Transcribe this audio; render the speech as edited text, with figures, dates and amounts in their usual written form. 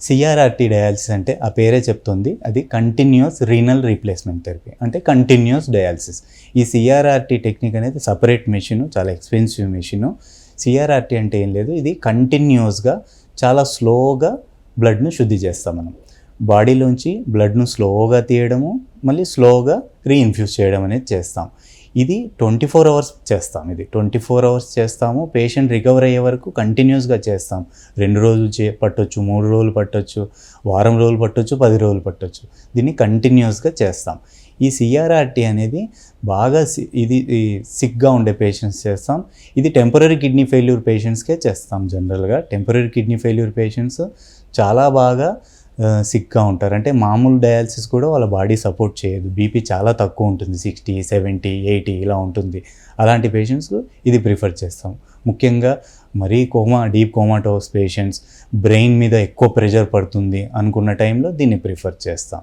CRRT dialysis అంటే ఆ పేరే చెప్తుంది, అది కంటిన్యూస్ రీనల్ రీప్లేస్మెంట్ థెరపీ, అంటే కంటిన్యూస్ డయాలసిస్. ఈ సిఆర్ఆర్టీ టెక్నిక్ అనేది సపరేట్ మెషిన్, చాలా ఎక్స్పెన్సివ్ మెషిన్. సిఆర్ఆర్టీ అంటే ఏం లేదు, ఇది కంటిన్యూస్గా చాలా స్లోగా బ్లడ్ను శుద్ధి చేస్తాం. మనం బాడీలోంచి బ్లడ్ను స్లోగా తీయడము, మళ్ళీ స్లోగా రీఇన్ఫ్యూజ్ చేయడం అనేది చేస్తాం. ఇది 24 hours చేస్తాం. ఇది 24 hours చేస్తాము. పేషెంట్ రికవర్ అయ్యే వరకు కంటిన్యూస్గా చేస్తాం. 2 రోజులు పట్టొచ్చు, 3 రోజులు పట్టొచ్చు, వారం రోజులు పట్టొచ్చు, 10 రోజులు పట్టొచ్చు. దీన్ని కంటిన్యూస్గా చేస్తాం. ఈ సిఆర్ఆర్టీ అనేది బాగా ఇది సిక్గా ఉండే పేషెంట్స్ చేస్తాం. ఇది టెంపరరీ కిడ్నీ ఫెయిల్యూర్ పేషెంట్స్కే చేస్తాం. జనరల్గా టెంపరరీ కిడ్నీ ఫెయిల్యూర్ పేషెంట్స్ చాలా బాగా సిక్గా ఉంటారు. అంటే మామూలు డయాలసిస్ కూడా వాళ్ళ బాడీ సపోర్ట్ చేయదు. బీపీ చాలా తక్కువ ఉంటుంది, 60, 70, 80 ఇలా ఉంటుంది. అలాంటి పేషెంట్స్ ఇది ప్రిఫర్ చేస్తాం. ముఖ్యంగా మరీ డీప్ కోమాటోస్ పేషెంట్స్, బ్రెయిన్ మీద ఎక్కువ ప్రెషర్ పడుతుంది అనుకున్న టైంలో దీన్ని ప్రిఫర్ చేస్తాం.